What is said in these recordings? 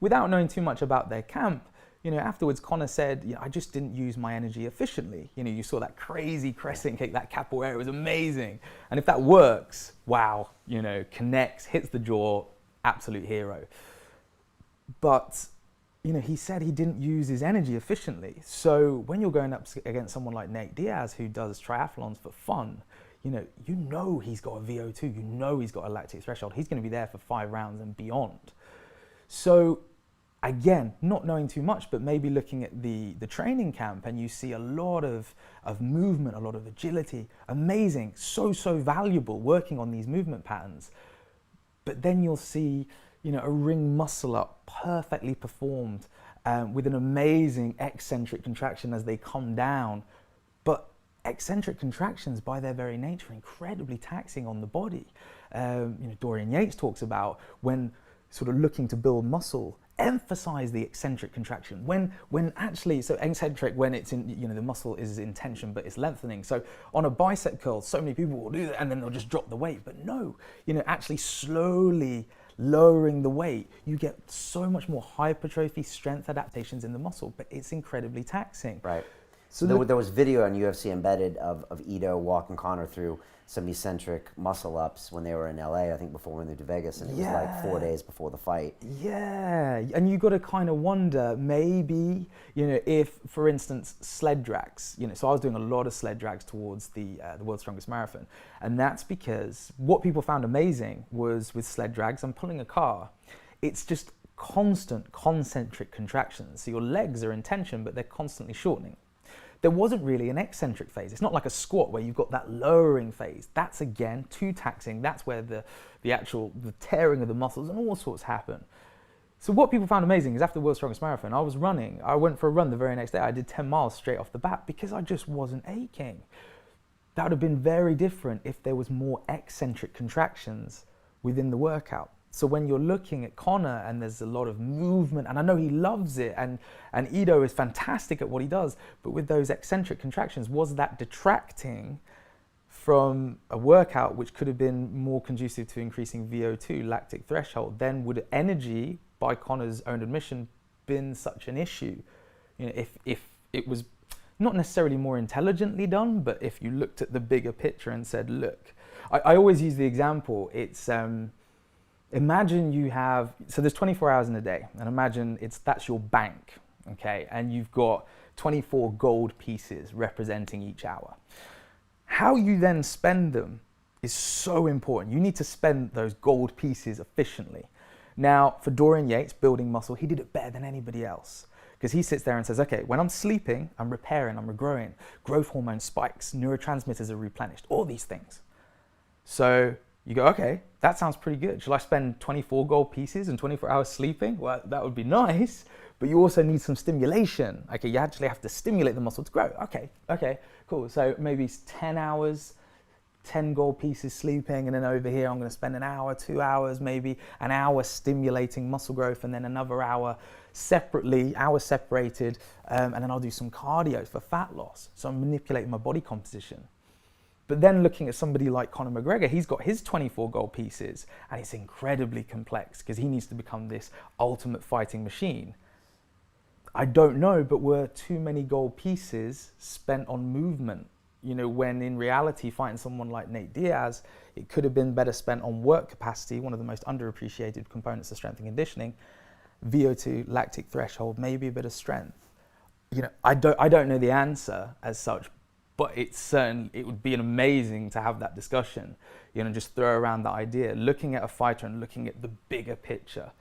without knowing too much about their camp, afterwards Conor said, I just didn't use my energy efficiently. You saw that crazy crescent kick, that capoeira was amazing. And if that works, wow, connects, hits the jaw, absolute hero. But, he said he didn't use his energy efficiently. So when you're going up against someone like Nate Diaz, who does triathlons for fun, he's got a VO2, he's got a lactic threshold. He's going to be there for 5 rounds and beyond. So again, not knowing too much, but maybe looking at the training camp, and you see a lot of movement, a lot of agility, amazing, so valuable working on these movement patterns. But then you'll see, a ring muscle up perfectly performed with an amazing eccentric contraction as they come down. But eccentric contractions by their very nature are incredibly taxing on the body. Dorian Yates talks about when sort of looking to build muscle, emphasize the eccentric contraction when actually, so eccentric when it's in, the muscle is in tension but it's lengthening. So on a bicep curl, so many people will do that and then they'll just drop the weight. But no, actually slowly lowering the weight, you get so much more hypertrophy, strength adaptations in the muscle, but it's incredibly taxing. Right. So there was video on UFC Embedded of Ito walking Conor through some eccentric muscle ups when they were in LA, I think before we moved to Vegas, and it was like 4 days before the fight. Yeah, and you got to kind of wonder, maybe, if, for instance, sled drags, so I was doing a lot of sled drags towards the World's Strongest Marathon, and that's because what people found amazing was with sled drags, I'm pulling a car, it's just constant concentric contractions. So your legs are in tension, but they're constantly shortening. There wasn't really an eccentric phase. It's not like a squat where you've got that lowering phase. That's again too taxing. That's where the tearing of the muscles and all sorts happen. So what people found amazing is after the World's Strongest Marathon, I went for a run the very next day. I did 10 miles straight off the bat because I just wasn't aching. That would have been very different if there was more eccentric contractions within the workout. So when you're looking at Conor and there's a lot of movement, and I know he loves it, and Ito is fantastic at what he does, but with those eccentric contractions, was that detracting from a workout which could have been more conducive to increasing VO2, lactic threshold? Then would energy, by Conor's own admission, been such an issue? If it was not necessarily more intelligently done, but if you looked at the bigger picture and said, look, I always use the example, it's imagine you have, so there's 24 hours in a day, and imagine that's your bank, okay? And you've got 24 gold pieces representing each hour. How you then spend them is so important. You need to spend those gold pieces efficiently. Now, for Dorian Yates, building muscle, he did it better than anybody else, because he sits there and says, okay, when I'm sleeping, I'm repairing, I'm regrowing, growth hormone spikes, neurotransmitters are replenished, all these things. So you go, okay, that sounds pretty good. Shall I spend 24 gold pieces and 24 hours sleeping? Well, that would be nice, but you also need some stimulation. Okay, you actually have to stimulate the muscle to grow. Okay, cool. So maybe 10 hours, 10 gold pieces sleeping, and then over here I'm gonna spend an hour, 2 hours, maybe an hour stimulating muscle growth, and then another hour separately, hours separated, and then I'll do some cardio for fat loss. So I'm manipulating my body composition. But then looking at somebody like Conor McGregor, he's got his 24 gold pieces, and it's incredibly complex because he needs to become this ultimate fighting machine. I don't know, but were too many gold pieces spent on movement? When in reality, fighting someone like Nate Diaz, it could have been better spent on work capacity, one of the most underappreciated components of strength and conditioning, VO2, lactic threshold, maybe a bit of strength. I don't know the answer as such, but it would be amazing to have that discussion, just throw around the idea, looking at a fighter and looking at the bigger picture,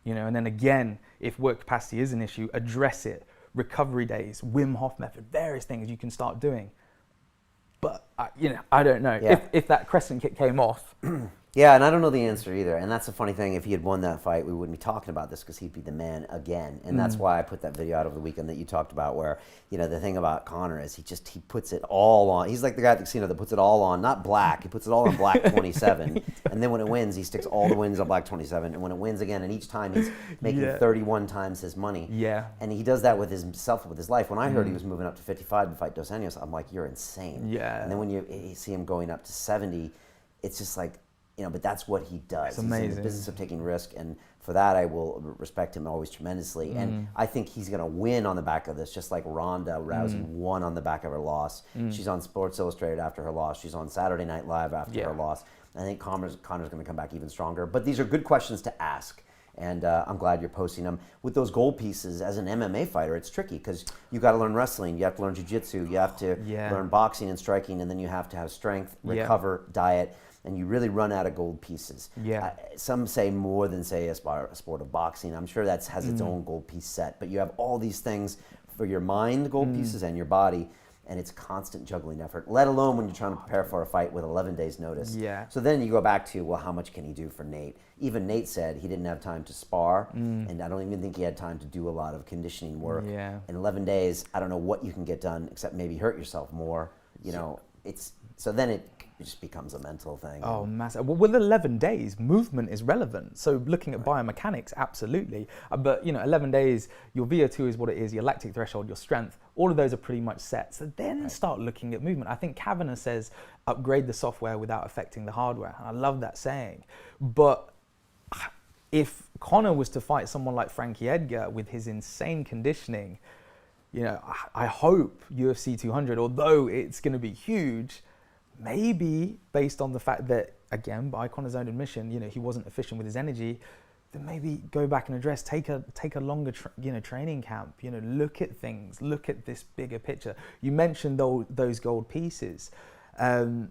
and then again, if work capacity is an issue, address it, recovery days, Wim Hof method, various things you can start doing. But, I don't know. Yeah. If that crescent kick came off. Yeah, and I don't know the answer either. And that's the funny thing. If he had won that fight, we wouldn't be talking about this because he'd be the man again. And that's why I put that video out over the weekend that you talked about where, the thing about Conor is he puts it all on. He's like the guy at the casino that puts it all on, not black. He puts it all on black 27. And then when it wins, he sticks all the wins on black 27. And when it wins again, and each time he's making 31 times his money. Yeah. And he does that with himself, with his life. When I heard he was moving up to 55 to fight Dos Anjos, I'm like, you're insane. Yeah. And then when you see him going up to 70, it's just like, but that's what he does. It's amazing. He's in the business of taking risk and for that, I will respect him always tremendously. And I think he's going to win on the back of this, just like Ronda Rousey won on the back of her loss. She's on Sports Illustrated after her loss. She's on Saturday Night Live after her loss. I think Connor's going to come back even stronger. But these are good questions to ask. And I'm glad you're posting them. With those gold pieces, as an MMA fighter, it's tricky because you got to learn wrestling, you have to learn jiu-jitsu, you have to learn boxing and striking, and then you have to have strength, recover, diet, and you really run out of gold pieces. Some say more than, say, a sport of boxing. I'm sure that has its own gold piece set, but you have all these things for your mind, gold pieces, and your body. And it's constant juggling effort, let alone when you're trying to prepare for a fight with 11 days notice. So then you go back to, well, how much can he do for Nate? Even Nate said he didn't have time to spar, and I don't even think he had time to do a lot of conditioning work. In 11 days, I don't know what you can get done except maybe hurt yourself more. You know, so then it just becomes a mental thing. Oh, massive. Well, with 11 days, movement is relevant. So looking at biomechanics, absolutely. But, 11 days, your VO2 is what it is, your lactic threshold, your strength, all of those are pretty much set. So then start looking at movement. I think Kavanagh says, upgrade the software without affecting the hardware. And I love that saying. But if Conor was to fight someone like Frankie Edgar with his insane conditioning, I hope UFC 200, although it's going to be huge, maybe based on the fact that, again, by Conor's own admission, he wasn't efficient with his energy, then maybe go back and address, take a longer, training camp. Look at things, look at this bigger picture. You mentioned those gold pieces, and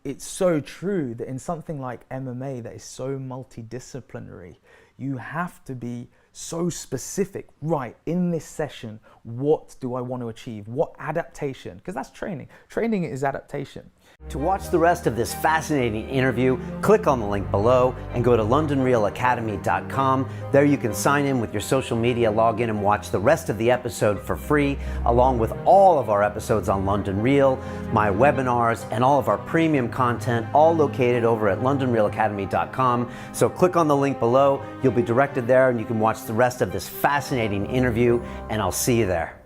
it's so true that in something like MMA that is so multidisciplinary, you have to be so specific. Right, in this session, what do I want to achieve? What adaptation? Because that's training. Training is adaptation. To watch the rest of this fascinating interview, click on the link below and go to LondonRealAcademy.com. There you can sign in with your social media, log in and watch the rest of the episode for free, along with all of our episodes on London Real, my webinars, and all of our premium content, all located over at LondonRealAcademy.com. So click on the link below, you'll be directed there and you can watch the rest of this fascinating interview, and I'll see you there.